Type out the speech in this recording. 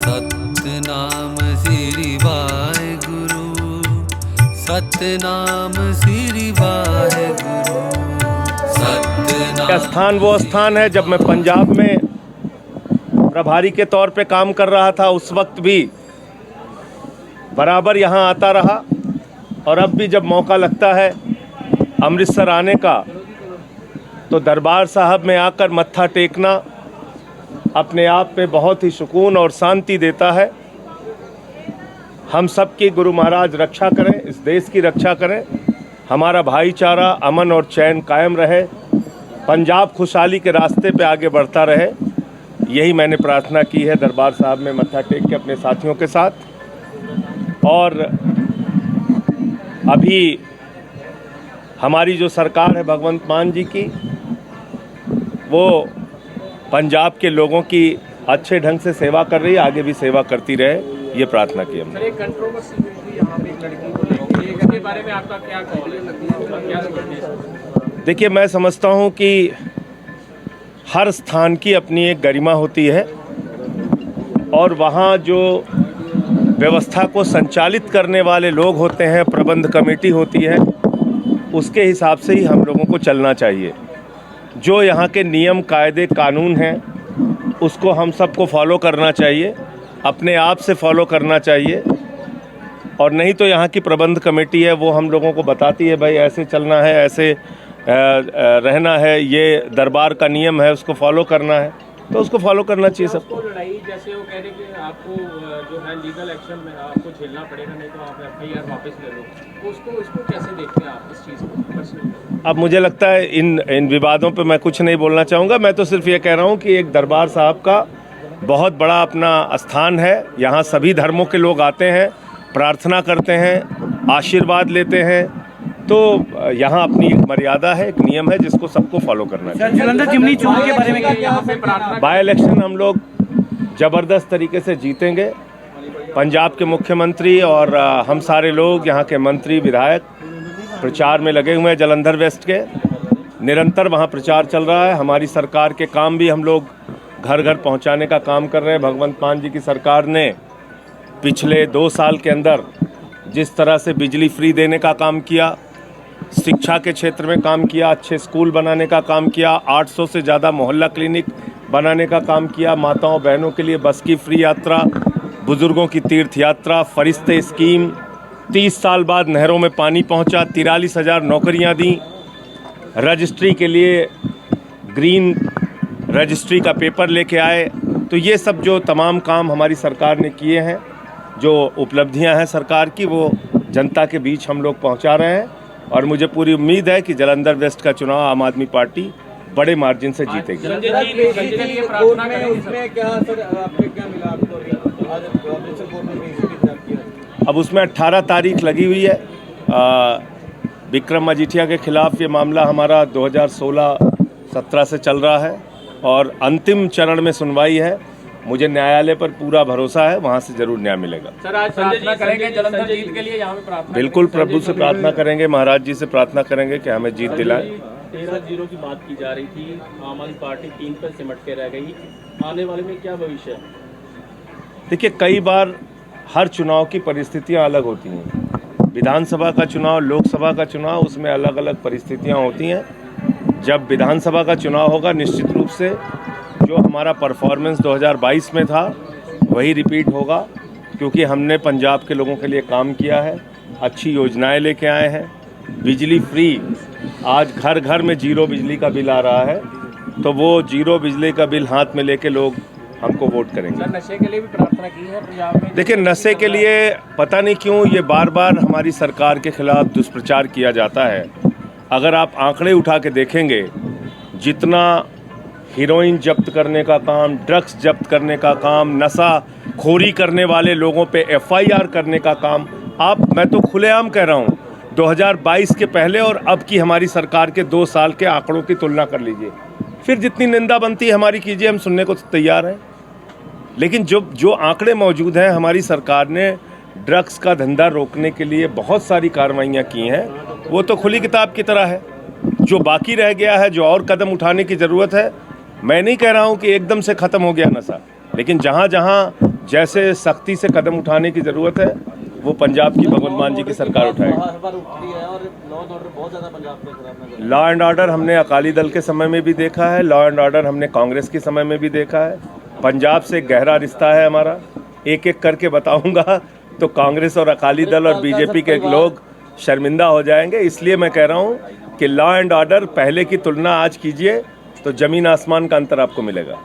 सतनाम श्री वाहेगुरु, सतनाम श्री वाहेगुरु, सतनाम। यह स्थान वो स्थान है जब मैं पंजाब में प्रभारी के तौर पे काम कर रहा था, उस वक्त भी बराबर यहाँ आता रहा, और अब भी जब मौका लगता है अमृतसर आने का तो दरबार साहब में आकर मत्था टेकना अपने आप में बहुत ही सुकून और शांति देता है। हम सब की गुरु महाराज रक्षा करें, इस देश की रक्षा करें, हमारा भाईचारा अमन और चैन कायम रहे, पंजाब खुशहाली के रास्ते पे आगे बढ़ता रहे। यही मैंने प्रार्थना की है दरबार साहब में मत्था टेक के अपने साथियों के साथ। और अभी हमारी जो सरकार है भगवंत मान जी की, वो पंजाब के लोगों की अच्छे ढंग से सेवा कर रही है, आगे भी सेवा करती रहे, ये प्रार्थना की हमने। सर, एक कंट्रोवर्सी हुई थी यहाँ पे एक लड़की को लेकर, इसके बारे में आपका क्या कॉल है, क्या समझते? देखिए, मैं समझता हूँ कि हर स्थान की अपनी एक गरिमा होती है, और वहाँ जो व्यवस्था को संचालित करने वाले लोग होते हैं, प्रबंध कमेटी होती है, उसके हिसाब से ही हम लोगों को चलना चाहिए। जो यहाँ के नियम कायदे कानून हैं उसको हम सबको फॉलो करना चाहिए, अपने आप से फॉलो करना चाहिए, और नहीं तो यहाँ की प्रबंध कमेटी है वो हम लोगों को बताती है भाई ऐसे चलना है, ऐसे रहना है, ये दरबार का नियम है, उसको फॉलो करना है, तो उसको फॉलो करना चाहिए सबको। लड़ाई जैसे वो कह रहे कि आपको जो है लीगल एक्शन में आपको झेलना पड़ेगा, नहीं तो आप एफआईआर वापस ले लो, उसको कैसे देखते हैं आप इस चीज़ को? अब मुझे लगता है इन विवादों पे मैं कुछ नहीं बोलना चाहूँगा। मैं तो सिर्फ ये कह रहा हूँ कि एक दरबार साहब का बहुत बड़ा अपना स्थान है, यहाँ सभी धर्मों के लोग आते हैं, प्रार्थना करते हैं, आशीर्वाद लेते हैं, तो यहाँ अपनी एक मर्यादा है, एक नियम है जिसको सबको फॉलो करना चाहिए। जलंधर चिमनी चौक के बारे में यहाँ पे प्रार्थना, बाय इलेक्शन हम लोग ज़बरदस्त तरीके से जीतेंगे। पंजाब के मुख्यमंत्री और हम सारे लोग, यहाँ के मंत्री विधायक प्रचार में लगे हुए हैं। जलंधर वेस्ट के निरंतर वहाँ प्रचार चल रहा है। हमारी सरकार के काम भी हम लोग घर घर पहुँचाने का काम कर रहे हैं। भगवंत मान जी की सरकार ने पिछले 2 साल के अंदर जिस तरह से बिजली फ्री देने का काम किया, शिक्षा के क्षेत्र में काम किया, अच्छे स्कूल बनाने का काम किया, 800 से ज़्यादा मोहल्ला क्लिनिक बनाने का काम किया, माताओं बहनों के लिए बस की फ्री यात्रा, बुजुर्गों की तीर्थ यात्रा, फरिश्ते स्कीम, 30 साल बाद नहरों में पानी पहुंचा, 43,000 नौकरियां दी, रजिस्ट्री के लिए ग्रीन रजिस्ट्री का पेपर लेके आए। तो ये सब जो तमाम काम हमारी सरकार ने किए हैं, जो उपलब्धियां हैं सरकार की, वो जनता के बीच हम लोग पहुंचा रहे हैं, और मुझे पूरी उम्मीद है कि जलंधर वेस्ट का चुनाव आम आदमी पार्टी बड़े मार्जिन से जीतेगी। अब उसमें 18 तारीख लगी हुई है। विक्रम मजीठिया के खिलाफ ये मामला हमारा 2016-17 से चल रहा है, और अंतिम चरण में सुनवाई है। मुझे न्यायालय पर पूरा भरोसा है, वहाँ से जरूर न्याय मिलेगा। सर, आज प्रार्थना करेंगे जलंधर जीत के लिए, यहाँ पे प्रार्थना बिल्कुल प्रभु से प्रार्थना करेंगे, महाराज जी से प्रार्थना करेंगे कि हमें जीत दिलाए। 13-0 की बात की जा रही थी, आम आदमी पार्टी 3 पर सिमट के रह गई, आने वाले में क्या भविष्य है? देखिए, कई बार हर चुनाव की परिस्थितियां अलग होती हैं। विधानसभा का चुनाव, लोकसभा का चुनाव, उसमें अलग अलग परिस्थितियां होती हैं। जब विधानसभा का चुनाव होगा, निश्चित रूप से जो हमारा परफॉर्मेंस 2022 में था वही रिपीट होगा, क्योंकि हमने पंजाब के लोगों के लिए काम किया है, अच्छी योजनाएं लेके आए हैं। बिजली फ्री, आज घर घर में 0 बिजली का बिल आ रहा है, तो वो 0 बिजली का बिल हाथ में लेके लोग हमको वोट करेंगे। सर, नशे के लिए भी प्रार्थना की है पंजाब में? देखिए, नशे के लिए पता नहीं क्यों ये बार बार हमारी सरकार के खिलाफ दुष्प्रचार किया जाता है। अगर आप आंकड़े उठा के देखेंगे, जितना हीरोइन जब्त करने का काम, ड्रग्स जब्त करने का काम, नशा खोरी करने वाले लोगों पे एफआईआर करने का काम, मैं तो खुलेआम कह रहा हूँ, 2022 के पहले और अब की हमारी सरकार के 2 साल के आंकड़ों की तुलना कर लीजिए, फिर जितनी निंदा बनती है हमारी कीजिए, हम सुनने को तैयार हैं। लेकिन जो आंकड़े मौजूद हैं, हमारी सरकार ने ड्रग्स का धंधा रोकने के लिए बहुत सारी कार्रवाइयाँ की हैं, वो तो खुली किताब की तरह है। जो बाकी रह गया है, जो और कदम उठाने की ज़रूरत है, मैं नहीं कह रहा हूँ कि एकदम से ख़त्म हो गया नशा, लेकिन जहाँ जहाँ जैसे सख्ती से कदम उठाने की ज़रूरत है वो पंजाब की भगवंत मान जी की सरकार उठाएगी। हर बार उठती है और लॉ एंड ऑर्डर बहुत ज़्यादा पंजाब में खराब नजर लॉ एंड ऑर्डर हमने अकाली दल के समय में भी देखा है, लॉ एंड ऑर्डर हमने कांग्रेस के समय में भी देखा है। पंजाब से गहरा रिश्ता है हमारा, एक एक करके बताऊंगा तो कांग्रेस और अकाली दल और बीजेपी के लोग शर्मिंदा हो जाएंगे। इसलिए मैं कह रहा हूँ कि लॉ एंड ऑर्डर पहले की तुलना आज कीजिए तो ज़मीन आसमान का अंतर आपको मिलेगा।